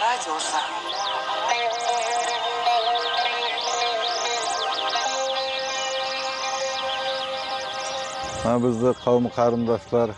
radiosi. Bizni qavm qarindoshlar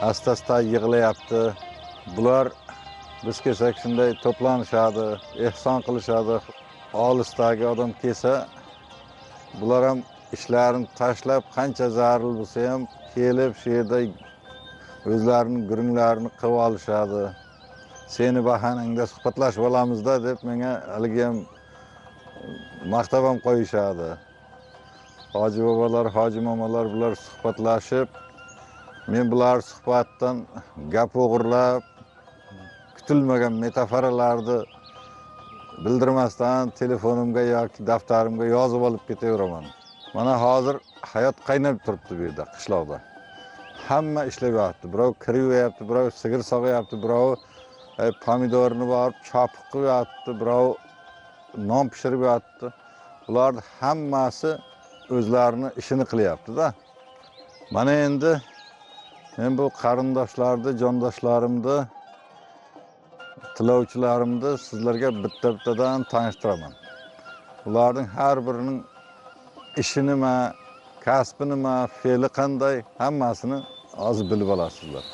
asta-asta yig'layapti. Bular biz kelsak shunday to'planishadi, ehson qilishadi. Olisdagi odam kelsa, bular ham ishlarini tashlab, qancha zarur bo'lsa ham kelib shu yerda o'zlarining gurunglarini qilib olishadi. Seni bahanangda suhbatlashib olamizda deb menga haligi ham maqtab ham qo'yishadi. Hoji bobolar, hoji momolar bular suhbatlashib, men bular suhbatdan gap o'g'irlab, kutilmagan metaforalarni bildirmasdan telefonimga yoki daftarimga yozib olib ketaveraman. Mana hozir hayot qaynab turibdi bu yerda, qishloqda. Hamma ishlayapti. Birov kir yuvayapti, birov sigir sog'ayapti, birov pomidorni borib chopiq qilyapti, birov non pishirib yotdi. Bular hammasi o'zlarini ishini qilyapti-da. Mana endi men bu qarindoshlarni, jondoshlarimni, tilovchilarimni sizlarga bitta-bittadan tanishtiraman. Ularning har birining ishi nima, kasbi nima, fe'li qanday, hammasini hozir bilib olasizlar.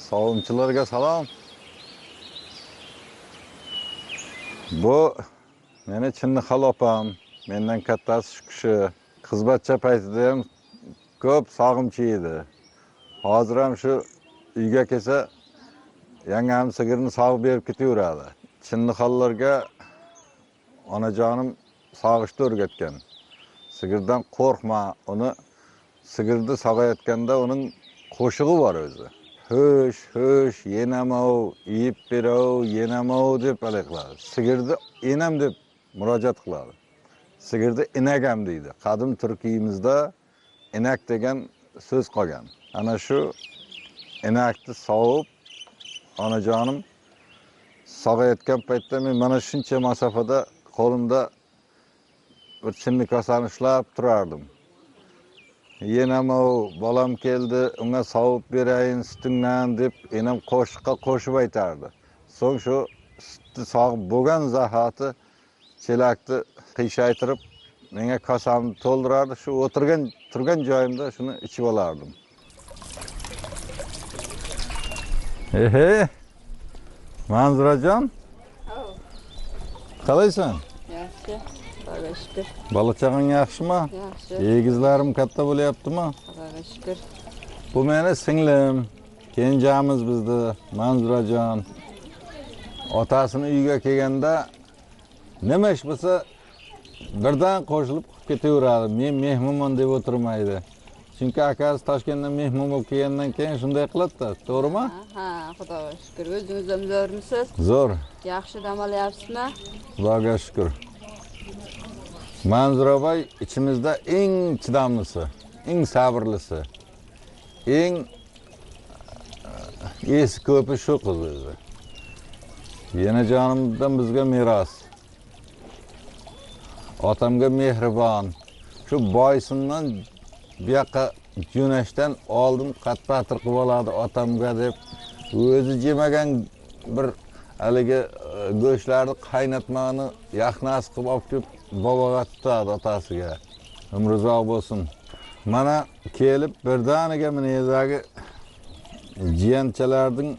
Savumchilarga salom. Bu meni Chinnixol opam, mendan kattasi shu kishi. Xizmatcha paytida ham ko'p sog'imchi edi. Hozir ham shu uyga kelsa, yangam sigirni sog'ib berib ketaveradi. Chinnixollarga onajonim sog'ishni o'rgatgan. Sigirdan qo'rqma, uni sigirni sog'ayotganda uning qo'shig'i bor o'zi. Ho'sh, ho'sh, yenamov, yeyib berov, yenamov deb qiladi. Sigirni enam deb murojaat qiladi. Sigirni inagam deydi. Qadim turkiyimizda inak degan so'z qolgan. Ana shu inakni sog'ib, onajonim sog'ayotgan paytda men mana shuncha masofada qo'limda bir chinni kosani ushlab turardim. Yenamov, bolam keldi, unga sovib berayin sutingdan deb enam qo'shiqqa qo'shib aytardi. So'ng shu sutni sog'ib bo'lgan zahoti chelakni qiyshaytirib menga kosamni to'ldirardi. Shu turgan joyimda shuni ichib olardim. Manzurajon? Qalaysan? Yaxshi. Xudoga shukr. Bola chaqang yaxshimi? Yaxshi. Egizlarim katta bo'lyaptimi? Xudoga shukr. Bu meni singlim. Kenjamiz bizni, Manzurajon. Otasini uyiga kelganda nima ish bo'lsa birdan qo'shilib ketaveradi. Men mehmonman deb o'tirmaydi. Chunki akasi Toshkentdan mehmon bo'lib kelgandan keyin shunday qiladi-da, to'g'rimi? Ha, Xudoga shukr. O'zingiz ham zo'rmisiz? Zo'r. Yaxshi dam olyapsizmi? Xudoga shukr. Manzuraboy ichimizda eng chidamlisi, eng sabrlisi, eng esi ko'pi shu qiz o'zi. Yenajonimdan bizga meros. Otamga mehribon. Shu boysindan bu yoqqa jo'nashdan oldin qatpatir qilib oladi otamga deb o'zi jemagan bir haligi go'shtlarni qaynatmani yaxnas qilib olib kelib boboga tutadi otasiga. Umri uzoq bo'lsin. Mana kelib birdaniga minedagi jiyanchalarning,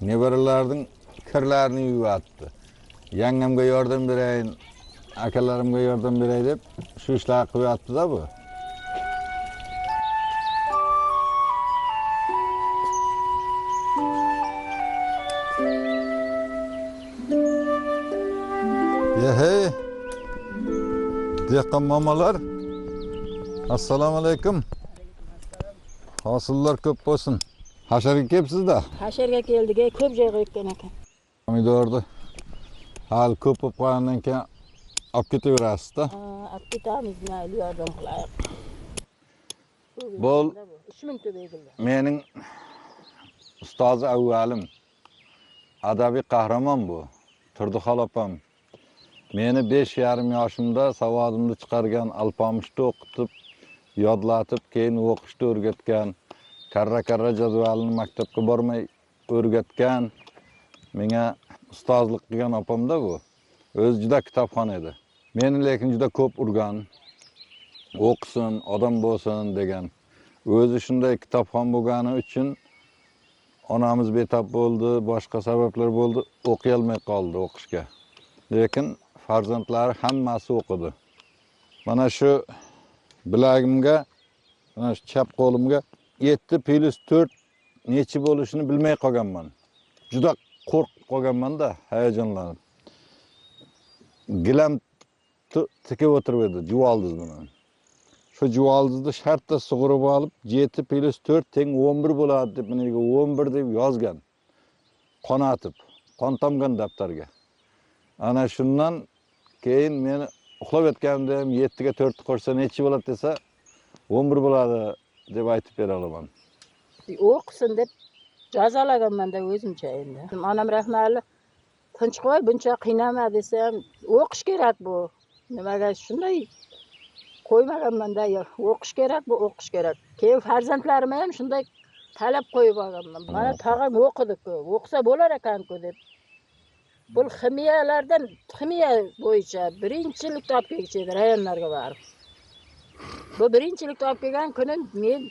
nevaralarning kirlarini yuvatdi. Yangamga yordam berayin, akalarimga yordam beray deb shu ishlarni qilyapti-da bu. Hey, dehqon momolar, assalomu alaykum. Hosillar ko'p bo'lsin. Hasharga kelibsiz-da? Hasharga keldik, ko'p joyga o'tgan ekan. Pomidorni hal ko'p bo'lib qolgandan keyin olib ketaverasiz-da. Olib ketamiz, mayli yordam qilaylik. Bol 3000 to'p egildi. mening ustozi avvalim, adabiy qahramon bu. Turdixol opam. Meni 5,5 yoshimda savodimni chiqargan, alpomishni o'qitib, yodlatib, keyin o'qishni o'rgatgan. karra jadvalini maktabga bormay o'rgatgan, menga ustozlik qilgan opamda bu. O'zi juda kitobxon edi. Meni lekin juda ko'p urgan. O'qisin, odam bo'lsin degan. O'zi shunday kitobxon bo'lgani uchun onamiz betap bo'ldi, boshqa sabablar bo'ldi, o'qiy olmay qoldi o'qishga. Lekin farzandlari hammasi o'qidi. Mana shu bilagimga, mana shu chap qo'limga 7+4 necha bo'lishini bilmay qolganman. Juda qo'rqib qolganman-da, hayajonlanib. Gilam tikib o'tirib edi, juvoldiz bilan. Shu juvoldizni shartta sug'urib olib, 7+4 teng 11 bo'ladi deb menga 11 deb yozgan. Qon atib, qon tomgan daftarga. Ana shundan keyin meni uxlab yotganimda ham 7 ga 4 qo'shsa necha bo'ladi desa 11 bo'ladi deb aytib bera olaman. O'qisin deb jazolaganman-da o'zimcha endi. Onam rahmatli tinch qo'y, buncha qiynama desam, o'qish kerak bu. Nimaga shunday qo'ymaganman-da, o'qish kerak, bu o'qish kerak. Keyin farzandlarim ham shunday talab qo'yib olganman. Mana tag'am o'qidi-ku, o'qisa bo'lar ekan-ku deb. Bu ximiya bo'yicha birinchilikni olib kelishdi rayonlarga borib. Bu birinchilikni olib kelgan kuni men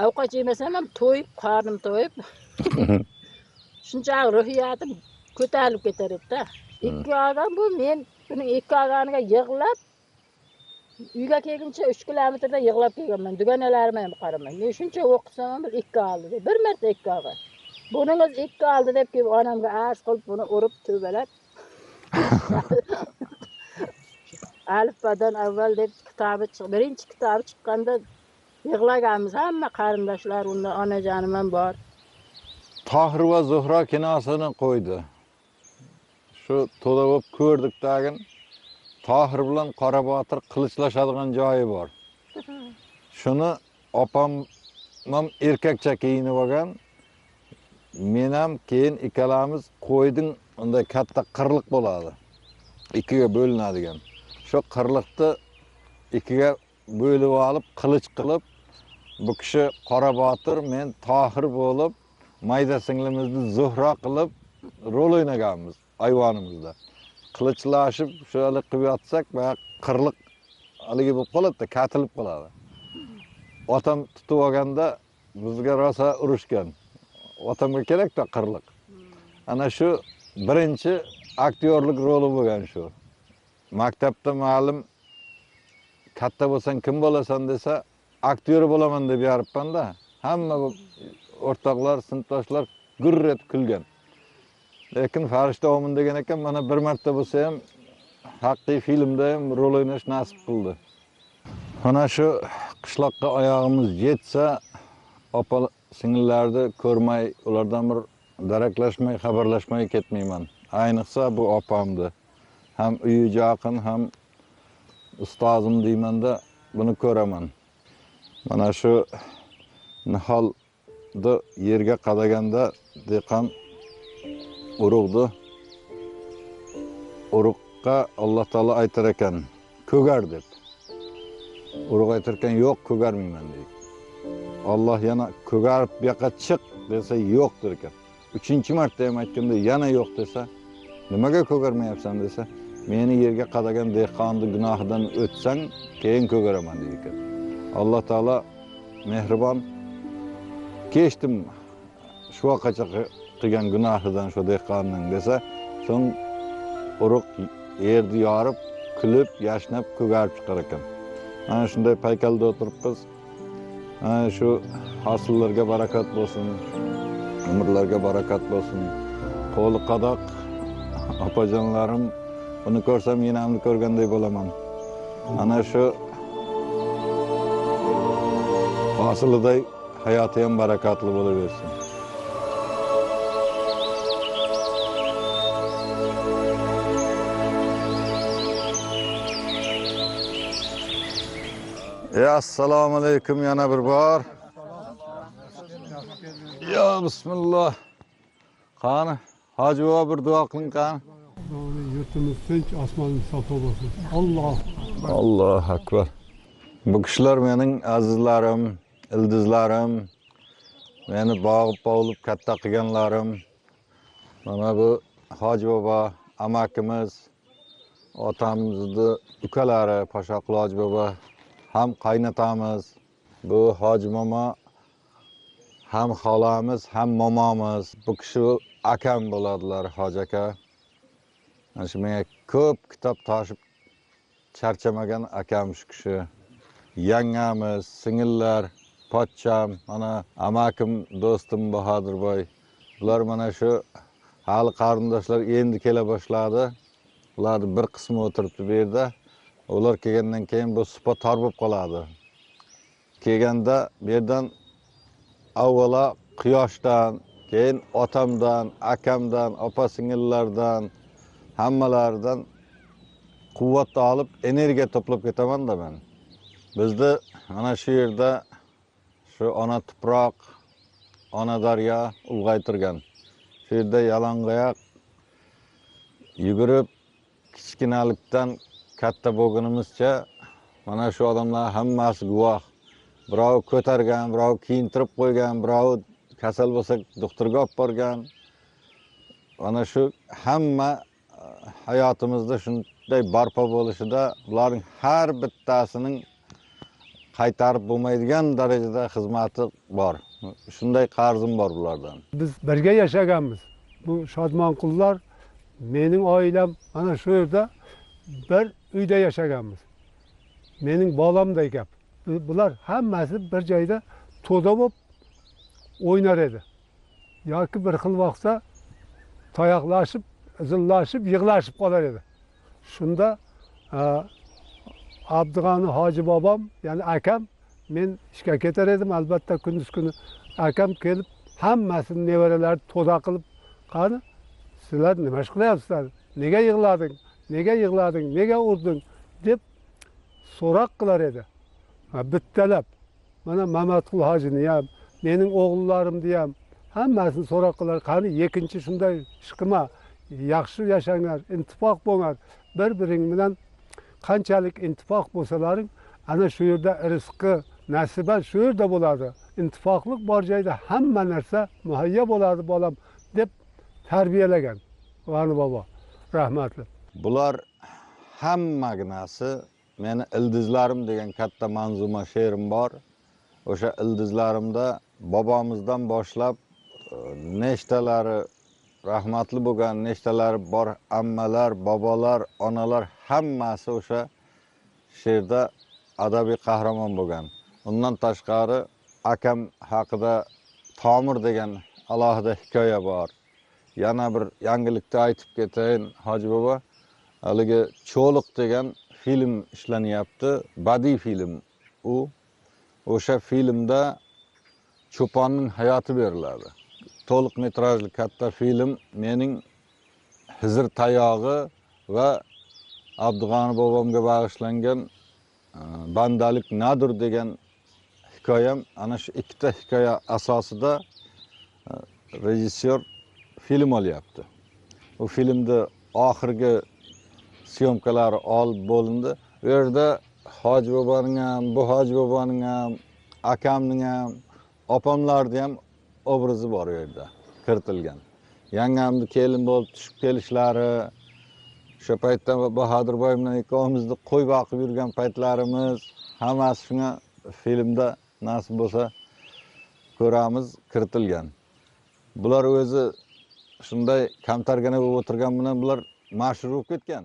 ovqat yemasam ham to'yib, qornim to'yib. Shuncha ruhiyatim ko'tarilib ketar edi-da. Ikki og'am bu, men buning ikki og'aniga yig'lab uyga kelguncha 3 kilometrda yig'lab kelganman. Dugonalarim ham qaramay. Men shuncha o'qisam ham ikki oldi deb. Bir marta ikki og'a. Buningiz ikki oldi deb kelib onamga arz qilib buni urib to'balab. Alifbadan avval deb kitobi chiqdi. Birinchi kitobi chiqqanda yig'laganmiz hamma qarindoshlar, unda onajonim ham bor. Tohir va Zuhra kinosini qo'ydi. Shu to'da bo'lib ko'rdik tagin. Tohir bilan Qorabotir qilichlashadigan joyi bor. Shuni opam ham erkakcha kiyinib olgan. Men ham keyin ikkalamiz qo'yding, unda katta qirliq bo'ladi. Ikkiga bo'linadigan. Shu qirliqni ikkiga bo'lib olib, qilich qilib, bu kishi Qorabotir, men Tohir bo'lib, mayda singlimizni Zuhra qilib rol o'ynaganmiz ayvonimizda. Qilichlashib shuni qilib yotsak, va qirliq haligi bo'lib qoladi, katilib qoladi. Otam tutib olganda bizga rosa urushgan. Otamga kerak-da qirliq. Ana shu birinchi aktyorlik roli bo'lgan shu. Maktabda ma'lum katta bo'lsang kim bo'lasan desa, aktyor bo'laman deb yaribman-da. Hamma o'rtoqlar, sinfdoshlar gurr etib kulgan. Lekin farishta omin degan ekan, mana bir marta bo'lsa ham haqiqiy filmda ham rol o'ynash nasib qildi. Mana shu qishloqqa oyog'imiz yetsa, opa singillarni ko'rmay, ulardan bir daraklashmay, xabarlashmay ketmayman. Ayniqsa bu opamni. Ham uyi yaqin, ham ustozim deymanda buni ko'raman. Mana shu niholni yerga qadaganda dehqon urug'di. Urug'qa Alloh taolo aytar ekan, ko'gar deb. Urug' aytar ekan, yo'q, ko'garmayman deydi. Alloh yana ko'garib bu yoqqa chiq desa yo'qdir ekan. 3-marta ham aytganda yana yo'q desa, nimaga ko'garmayapsan desa, meni yerga qadagan dehqonni gunohidan o'tsang, keyin ko'garaman deydi ekan. Alloh taolo mehribon. Kechdim shu vaqacha qilgan gunohidan shu dehqonning desa, so'ng urug' yerni yorib, kulib, yashnab, ko'garib chiqar ekan. Mana shunday paykalda o'tiribmiz. Mana shu hosillarga barakat bo'lsin, umrlarga barakat bo'lsin. Qo'li qadoq opajonlarim, buni ko'rsam yenamni ko'rganday bo'laman. Ana shu hosiliday hayoti ham barakatli bo'laversin. Assalomu alaykum yana bir bor. Ya bismillah. Qani, hoji bova bir duo qiling qani. Yurtimiz tinch, osmonimiz safo bo'lsin. Allohu akbar. Bu kishilar mening azizlarim, ildizlarim. meni bo'g'ib bo'g'ilib katta qilganlarim, mana bu Hoji bobo amakimiz, otamizning ukalari Poshaqul Hoji bobo, ham qaynotamiz, bu Hoji momo, ham xolamiz, ham momomiz. Bu kishi akam bo'ladilar, Hoji aka. Mana shu menga ko'p kitob toshib charchamagan akam shu kishi. Yangamiz, singillar, pochcham, mana amakim, do'stim Bahodirboy. Bular mana shu hali qarindoshlar endi kela boshladi. Ularning bir qismi o'tiribdi bu yerda. Ular kelgandan keyin bu supa tor bo'lib qoladi. Kelganda bu yerdan avvalo quyoshdan, keyin otamdan, akamdan, opa-singillardan, hammalaridan quvvat olib, energiya to'plab ketaman-da men. Bizda mana shu yerda shu ona tuproq, ona daryo ulg'aytirgan. Shu yerda yalang'oyoq yugurib kichkinalikdan katta bo'lganimizcha mana shu odamlar hammasi guvoh. Birov ko'targan, birov kiyintirib qo'ygan, birov kasal bo'lsa doktorga olib borgan. Mana shu hamma hayotimizda shunday barpo bo'lishida bularning har bittasining qaytarib bo'lmaydigan darajada xizmati bor. Shunday qarzim bor bulardan. Biz birga yashaganmiz. Bu Shodmonqullar, mening oilam mana shu yerda bir uyda yashaganmiz. Mening bolamday gap. Bular hammasi bir joyda to'da bo'lib o'ynar edi. Yoki bir xil vaqtda tayoqlashib, zillashib, yig'lashib qolar edi. Shunda Abdug'ani Hoji bobom, ya'ni akam, men ishga ketar edim, albatta kunduz kuni akam kelib hammasini nevaralarini to'da qilib, "Qani, sizlar nima ish qilyapsizlar? Nega yig'lading? Nega yig'lading? Nega urding?" deb so'roq qilar edi. Bittalab. Mana Mamatqul hojini ham, mening o'g'illarimni ham hammasini so'roq qilar. "Qani, ikkinchi shunday ish qilma, yaxshi yashanglar, intifoq bo'linglar. Bir-biring bilan qanchalik intifoq bo'lsalaring, ana shu yerda rizqi, nasiba shu yerda bo'ladi. Intifoqlik bor joyda hamma narsa muhayyo bo'ladi bolam" deb tarbiyalagan G'ani bobo rahmatli. Bular hammaginasi meni ildizlarim degan katta manzuma she'rim bor. O'sha ildizlarimda bobomizdan boshlab nechtalari rahmatli bo'lgan, nechtalari bor ammalar, bobolar, onalar hammasi o'sha she'rda adabiy qahramon bo'lgan. Undan tashqari akam haqida Tomir degan alohida hikoya bor. Yana bir yangilikni aytib ketayin, Hoji bobo. Haligi Cho'liq degan film ishlanyapti, badiiy film u. O'sha filmda cho'ponning hayoti beriladi. To'liq metrajli katta film mening Hizr tayog'i va Abdug'ani bobomga bag'ishlangan Bandalik nadir degan hikoyam ana shu ikkita hikoya asosida rejissyor film olyapti. Bu filmda oxirgi syomkalari olib bo'lindi. Bu yerda Hoji boboning ham, bu Hoji boboning ham, akamning ham, opamlarning ham obrazi bor u yerda kiritilgan. Yangamni kelin bo'lib tushib kelishlari, o'sha paytda Bahodirboy bilan ikkovimizni qo'y boqib yurgan paytlarimiz, hammasi shunga filmda nasib bo'lsa ko'ramiz, kiritilgan. Bular o'zi shunday kamtargana bo'lib o'tirgan bilan bular mashhur bo'lib ketgan.